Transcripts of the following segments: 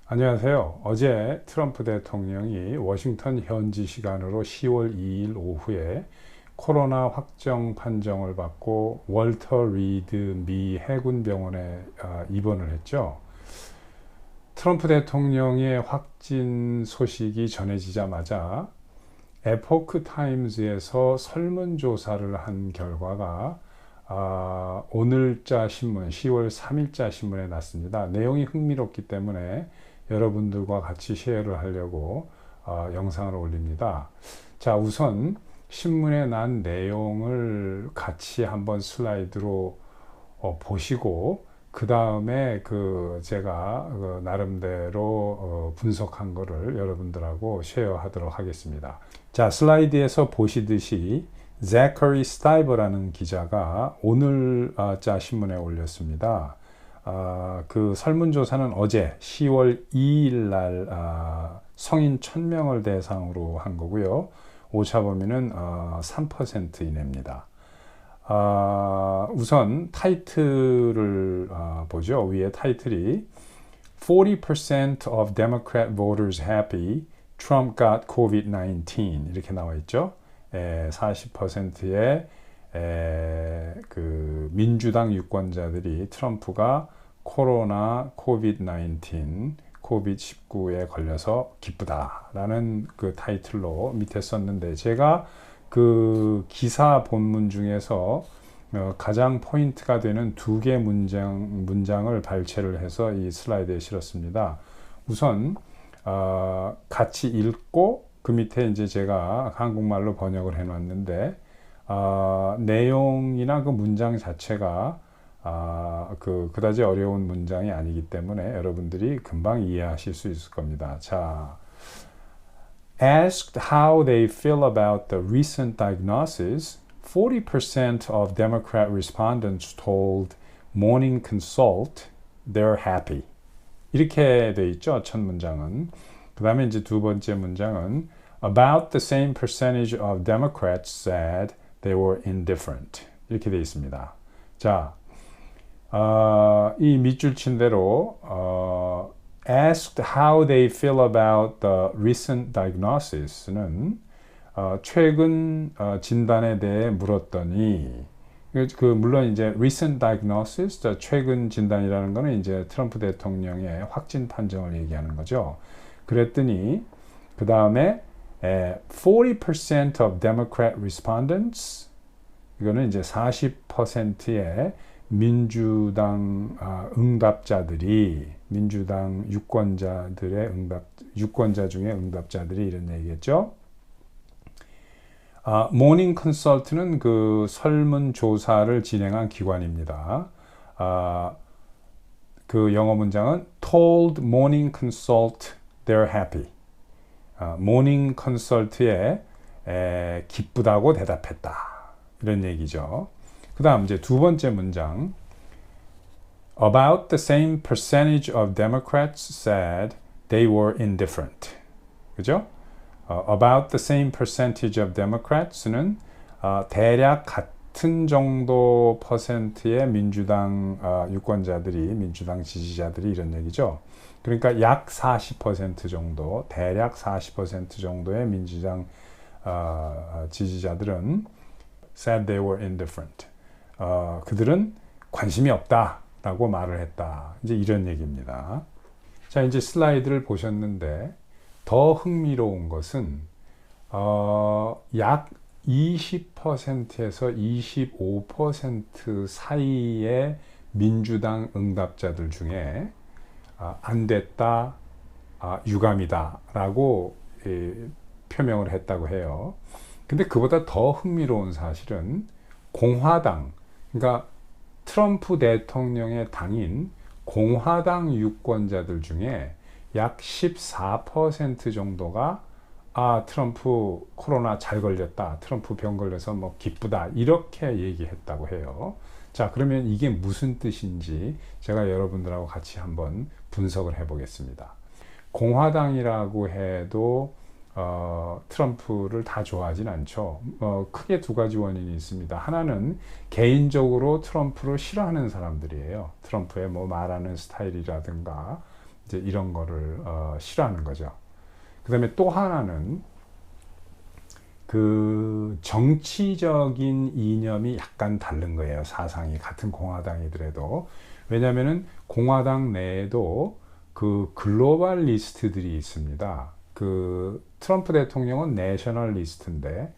안녕하세요. 어제 트럼프 대통령이 워싱턴 현지 시간으로 10월 2일 오후에 코로나 확정 판정을 받고 월터 리드 미 해군병원에 입원을 했죠. 트럼프 대통령의 확진 소식이 전해지자마자 에포크 타임즈에서 설문조사를 한 결과가 오늘자 신문, 10월 3일자 신문에 났습니다. 내용이 흥미롭기 때문에 여러분들과 같이 쉐어를 하려고 영상을 올립니다. 자, 우선 신문에 난 내용을 같이 한번 슬라이드로 보시고 그 다음에 제가 나름대로 분석한 거를 여러분들하고 쉐어하도록 하겠습니다. 자, 슬라이드에서 보시듯이 Zachary Stiver라는 기자가 오늘자 신문에 올렸습니다. 그 설문조사는 어제 10월 2일 날 성인 1000명을 대상으로 한 거고요. 오차 범위는 3% 이내입니다. 우선 타이틀을 보죠. 위에 타이틀이 40% of Democrat voters happy, Trump got COVID-19 이렇게 나와 있죠. 40%의 그 민주당 유권자들이 트럼프가 코로나 코비드-19에 걸려서 기쁘다라는 그 타이틀로 밑에 썼는데, 제가 그 기사 본문 중에서 가장 포인트가 되는 두 개 문장을 발췌를 해서 이 슬라이드에 실었습니다. 우선 같이 읽고 그 밑에 이제 제가 한국말로 번역을 해놨는데, 내용이나 그 문장 자체가 그다지 어려운 문장이 아니기 때문에 여러분들이 금방 이해하실 수 있을 겁니다. 자, Asked how they feel about the recent diagnosis, 40% of Democrat respondents told Morning Consult they're happy. 이렇게 돼 있죠, 첫 문장은. 그 다음에 이제 두 번째 문장은 About the same percentage of Democrats said they were indifferent. 이렇게 돼 있습니다. 자, 이 밑줄 친 대로 asked how they feel about the recent diagnosis는 최근 진단에 대해 물었더니, 물론 이제 recent diagnosis, 최근 진단이라는 거는 이제 트럼프 대통령의 확진 판정을 얘기하는 거죠. 그랬더니 그 다음에 40% of Democrat respondents, 이거는 이제 40%의 민주당 응답자들이, 민주당 유권자 중에 응답자들이 이런 얘기겠죠. 모닝 컨설트는 그 설문조사를 진행한 기관입니다. 그 영어 문장은 told morning consult they're happy. 모닝 컨설트에 기쁘다고 대답했다, 이런 얘기죠. 그 다음 이제 두 번째 문장, About the same percentage of Democrats said they were indifferent. 그죠? About the same percentage of Democrats는 대략 같은 정도 퍼센트의 민주당 유권자들이, 민주당 지지자들이 이런 얘기죠. 그러니까 약 40% 정도, 대략 40% 정도의 민주당 지지자들은 said they were indifferent. 그들은 관심이 없다라고 말을 했다. 이제 이런 얘기입니다. 자, 이제 슬라이드를 보셨는데 더 흥미로운 것은 약 20%에서 25% 사이의 민주당 응답자들 중에 안 됐다, 유감이다 라고 표명을 했다고 해요. 근데 그보다 더 흥미로운 사실은 공화당, 그러니까 트럼프 대통령의 당인 공화당 유권자들 중에 약 14% 정도가 트럼프 코로나 잘 걸렸다, 트럼프 병 걸려서 뭐 기쁘다, 이렇게 얘기했다고 해요. 자, 그러면 이게 무슨 뜻인지 제가 여러분들하고 같이 한번 분석을 해보겠습니다. 공화당이라고 해도 트럼프를 다 좋아하진 않죠. 크게 두 가지 원인이 있습니다. 하나는 개인적으로 트럼프를 싫어하는 사람들이에요. 트럼프의 뭐 말하는 스타일이라든가 이제 이런 거를 싫어하는 거죠. 그 다음에 또 하나는 그 정치적인 이념이 약간 다른 거예요. 사상이 같은 공화당이더라도. 왜냐하면은 공화당 내에도 그 글로벌리스트들이 있습니다. 그 트럼프 대통령은 내셔널리스트인데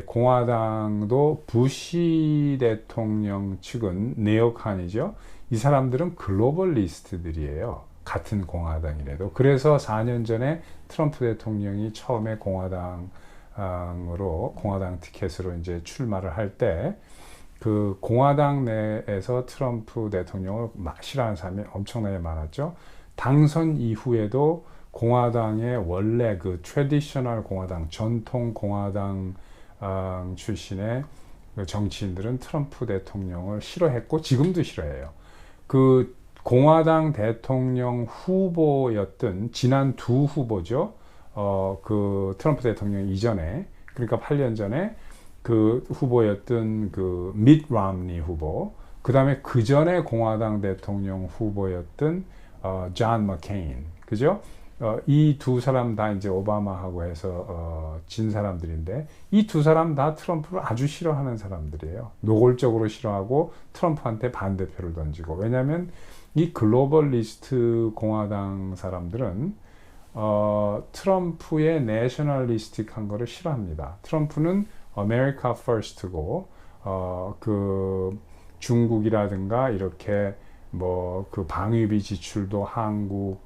공화당도 부시 대통령 측은 네오칸이죠. 이 사람들은 글로벌리스트들이에요. 같은 공화당이라도. 그래서 4년 전에 트럼프 대통령이 처음에 공화당 티켓으로 이제 출마를 할 때 그 공화당 내에서 트럼프 대통령을 싫어하는 사람이 엄청나게 많았죠. 당선 이후에도 공화당의 원래 그 트래디셔널 공화당, 전통 공화당 출신의 그 정치인들은 트럼프 대통령을 싫어했고 지금도 싫어해요. 그 공화당 대통령 후보였던 지난 두 후보죠. 그 트럼프 대통령 이전에, 그러니까 8년 전에 그 후보였던 그 밋 롬니 후보, 그 다음에 그 전에 공화당 대통령 후보였던 존 머케인, 그죠? 이 두 사람 다 이제 오바마하고 해서 진 사람들인데, 이 두 사람 다 트럼프를 아주 싫어하는 사람들이에요. 노골적으로 싫어하고 트럼프한테 반대표를 던지고. 왜냐하면 이 글로벌리스트 공화당 사람들은 트럼프의 내셔널리스틱한 거를 싫어합니다. 트럼프는 아메리카 퍼스트고 그 중국이라든가 이렇게 뭐 그 방위비 지출도 한국,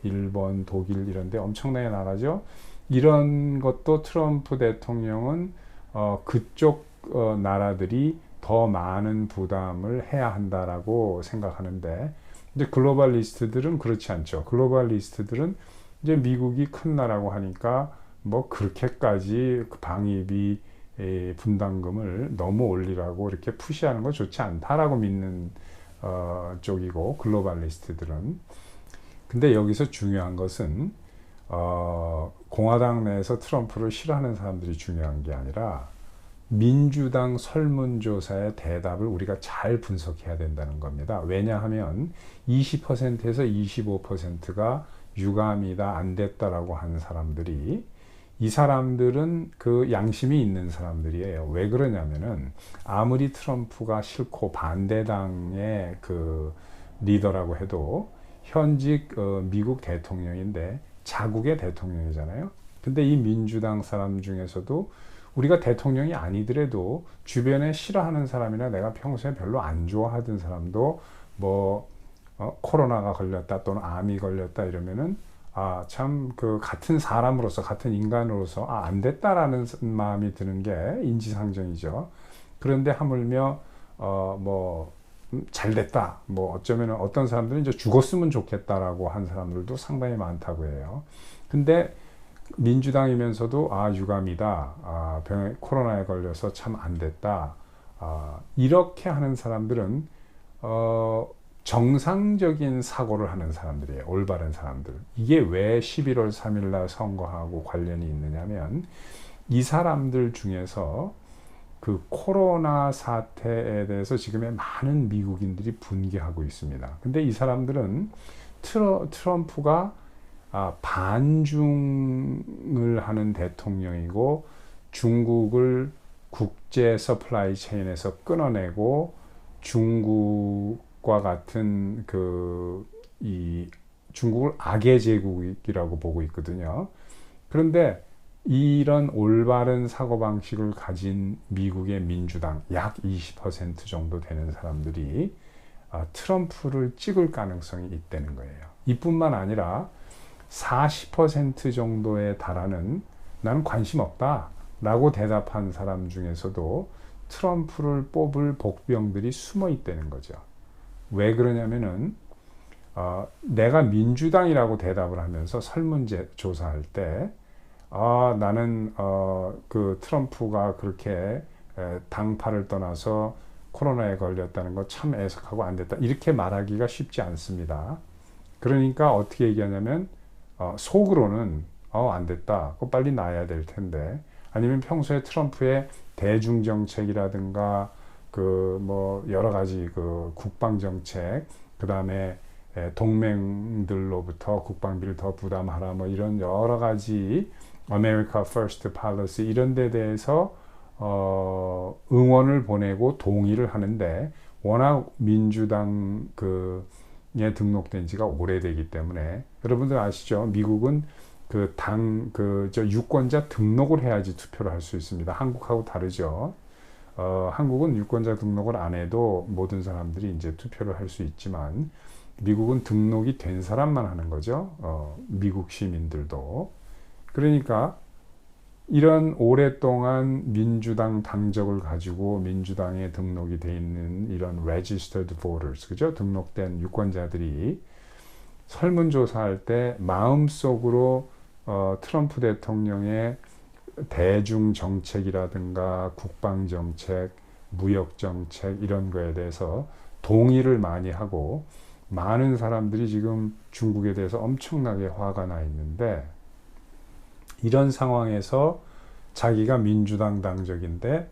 일본, 독일 이런 데 엄청나게 나가죠. 이런 것도 트럼프 대통령은 그쪽 나라들이 더 많은 부담을 해야 한다라고 생각하는데, 이제 글로벌리스트들은 그렇지 않죠. 글로벌리스트들은 이제 미국이 큰 나라고 하니까 뭐 그렇게까지 그 방위비 분담금을 너무 올리라고 이렇게 푸시하는 거 좋지 않다라고 믿는 쪽이고, 글로벌리스트들은. 근데 여기서 중요한 것은 공화당 내에서 트럼프를 싫어하는 사람들이 중요한 게 아니라 민주당 설문조사의 대답을 우리가 잘 분석해야 된다는 겁니다. 왜냐하면 20%에서 25%가 유감이다, 안 됐다라고 하는 사람들이, 이 사람들은 그 양심이 있는 사람들이에요. 왜 그러냐면은 아무리 트럼프가 싫고 반대당의 그 리더라고 해도 현직 미국 대통령인데 자국의 대통령이잖아요. 근데 이 민주당 사람 중에서도 우리가 대통령이 아니더라도 주변에 싫어하는 사람이나 내가 평소에 별로 안 좋아하던 사람도 뭐 코로나가 걸렸다 또는 암이 걸렸다 이러면은 참 그 같은 사람으로서, 같은 인간으로서 안 됐다라는 마음이 드는 게 인지상정이죠. 그런데 하물며 뭐 잘 됐다, 뭐 어쩌면 어떤 사람들은 이제 죽었으면 좋겠다라고 한 사람들도 상당히 많다고 해요. 근데 민주당이면서도 유감이다, 코로나에 걸려서 참 안 됐다, 이렇게 하는 사람들은 정상적인 사고를 하는 사람들이에요. 올바른 사람들. 이게 왜 11월 3일 날 선거하고 관련이 있느냐면, 이 사람들 중에서 그 코로나 사태에 대해서 지금의 많은 미국인들이 분개하고 있습니다. 근데 이 사람들은 트럼프가 반중을 하는 대통령이고 중국을 국제 서플라이 체인에서 끊어내고 중국과 같은 이 중국을 악의 제국이라고 보고 있거든요. 그런데 이런 올바른 사고방식을 가진 미국의 민주당 약 20% 정도 되는 사람들이 트럼프를 찍을 가능성이 있다는 거예요. 이뿐만 아니라 40% 정도에 달하는 나는 관심 없다 라고 대답한 사람 중에서도 트럼프를 뽑을 복병들이 숨어 있다는 거죠. 왜 그러냐면은 내가 민주당이라고 대답을 하면서 설문조사할 때 나는 그 트럼프가 그렇게 당파를 떠나서 코로나에 걸렸다는 거 참 애석하고 안 됐다, 이렇게 말하기가 쉽지 않습니다. 그러니까 어떻게 얘기하냐면 속으로는 안 됐다, 그거 빨리 나야 될 텐데, 아니면 평소에 트럼프의 대중 정책이라든가 그 뭐 여러 가지 그 국방 정책, 그 다음에 동맹들로부터 국방비를 더 부담하라 뭐 이런 여러 가지 America First Policy 이런 데 대해서 응원을 보내고 동의를 하는데 워낙 민주당 에 등록된 지가 오래되기 때문에 여러분들 아시죠? 미국은 유권자 등록을 해야지 투표를 할 수 있습니다. 한국하고 다르죠. 한국은 유권자 등록을 안 해도 모든 사람들이 이제 투표를 할 수 있지만 미국은 등록이 된 사람만 하는 거죠. 미국 시민들도. 그러니까 이런 오랫동안 민주당 당적을 가지고 민주당에 등록이 돼 있는 이런 registered voters, 그죠? 등록된 유권자들이 설문조사할 때 마음속으로 트럼프 대통령의 대중 정책이라든가 국방 정책, 무역 정책 이런 거에 대해서 동의를 많이 하고 많은 사람들이 지금 중국에 대해서 엄청나게 화가 나 있는데 이런 상황에서 자기가 민주당 당적인데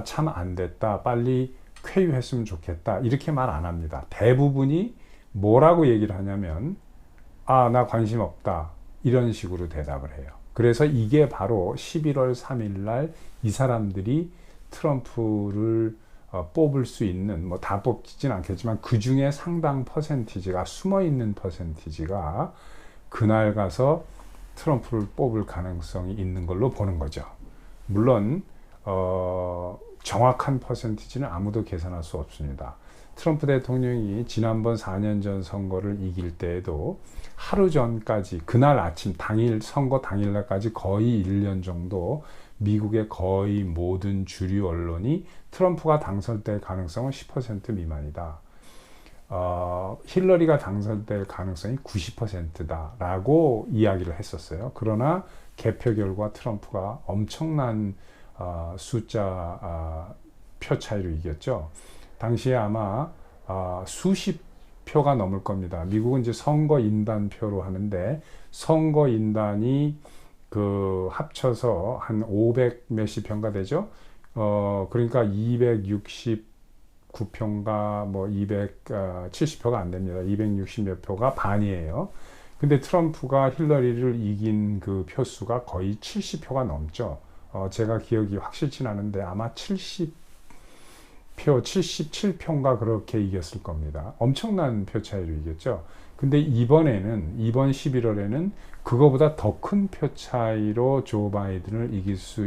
참 안 됐다 빨리 쾌유했으면 좋겠다 이렇게 말 안 합니다. 대부분이 뭐라고 얘기를 하냐면 나 관심 없다 이런 식으로 대답을 해요. 그래서 이게 바로 11월 3일 날 이 사람들이 트럼프를 뽑을 수 있는 뭐 다 뽑지는 않겠지만 그 중에 상당 퍼센티지가 숨어있는 퍼센티지가 그날 가서 트럼프를 뽑을 가능성이 있는 걸로 보는 거죠. 물론 정확한 퍼센티지는 아무도 계산할 수 없습니다. 트럼프 대통령이 지난번 4년 전 선거를 이길 때에도 하루 전까지 그날 아침 선거 당일날까지 거의 1년 정도 미국의 거의 모든 주류 언론이 트럼프가 당선될 가능성은 10% 미만이다. 힐러리가 당선될 가능성이 90%다 라고 이야기를 했었어요. 그러나 개표 결과 트럼프가 엄청난 숫자 표 차이로 이겼죠. 당시에 아마 수십 표가 넘을 겁니다. 미국은 이제 선거인단표로 하는데 선거인단이 합쳐서 한 500 몇십 표가 되죠. 그러니까 269표인가 뭐 270표가 안 됩니다. 260 몇 표가 반이에요. 근데 트럼프가 힐러리를 이긴 그 표수가 거의 70표가 넘죠. 제가 기억이 확실치 않은데 아마 70표, 77표인가 그렇게 이겼을 겁니다. 엄청난 표 차이로 이겼죠. 근데 이번 11월에는 그거보다 더 큰 표 차이로 조 바이든을 이길 수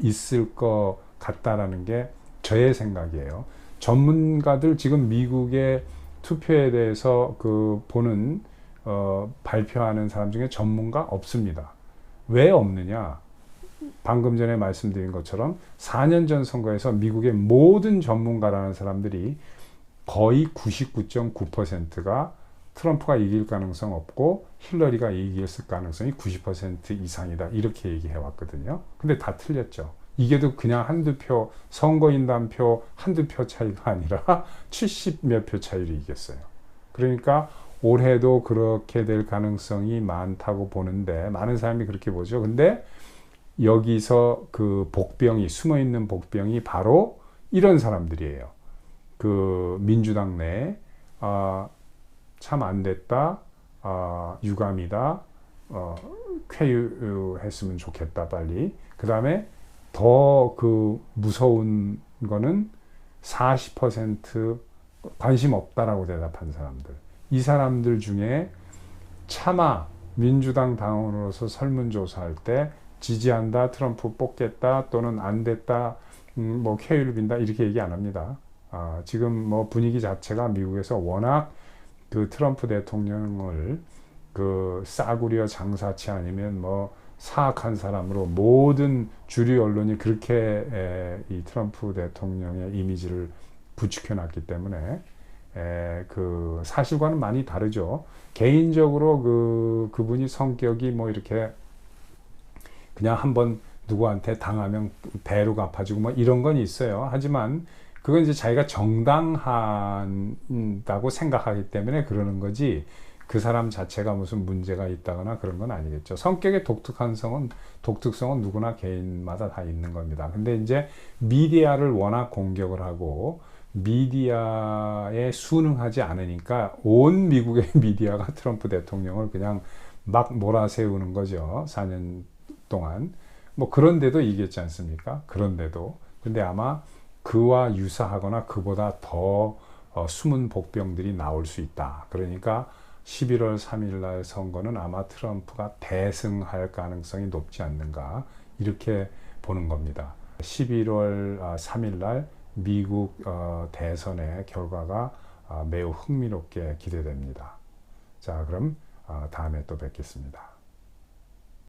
있을 것 같다라는 게 저의 생각이에요. 전문가들 지금 미국의 투표에 대해서 보는 발표하는 사람 중에 전문가 없습니다. 왜 없느냐? 방금 전에 말씀드린 것처럼 4년 전 선거에서 미국의 모든 전문가라는 사람들이 거의 99.9%가 트럼프가 이길 가능성 없고 힐러리가 이길 가능성이 90% 이상이다 이렇게 얘기해 왔거든요. 근데 다 틀렸죠. 이게도 그냥 한두 표 선거인단표 한두 표 차이가 아니라 70 몇 표 차이로 이겼어요. 그러니까 올해도 그렇게 될 가능성이 많다고 보는데 많은 사람이 그렇게 보죠. 근데 여기서 숨어있는 복병이 바로 이런 사람들이에요. 민주당 내에 참 안 됐다, 유감이다, 쾌유했으면 좋겠다 빨리. 그 다음에 더 무서운 거는 40% 관심 없다라고 대답한 사람들. 이 사람들 중에 차마 민주당 당원으로서 설문조사할 때 지지한다, 트럼프 뽑겠다, 또는 안 됐다, 뭐 쾌유를 빈다 이렇게 얘기 안 합니다. 지금 뭐 분위기 자체가 미국에서 워낙 트럼프 대통령을 싸구려 장사치 아니면 뭐 사악한 사람으로 모든 주류 언론이 그렇게 이 트럼프 대통령의 이미지를 부추겨 놨기 때문에 사실과는 많이 다르죠. 개인적으로 그분이 성격이 뭐 이렇게 그냥 한번 누구한테 당하면 배로 갚아주고 뭐 이런 건 있어요. 하지만 그건 이제 자기가 정당하다고 생각하기 때문에 그러는 거지 그 사람 자체가 무슨 문제가 있다거나 그런 건 아니겠죠. 성격의 독특성은 누구나 개인마다 다 있는 겁니다. 근데 이제 미디어를 워낙 공격을 하고 미디어에 순응하지 않으니까 온 미국의 미디어가 트럼프 대통령을 그냥 막 몰아세우는 거죠. 4년 동안. 뭐 그런데도 이겼지 않습니까? 그런데도. 근데 아마 그와 유사하거나 그보다 더 숨은 복병들이 나올 수 있다. 그러니까 11월 3일 날 선거는 아마 트럼프가 대승할 가능성이 높지 않는가 이렇게 보는 겁니다. 11월 3일 날 미국 대선의 결과가 매우 흥미롭게 기대됩니다. 자, 그럼 다음에 또 뵙겠습니다.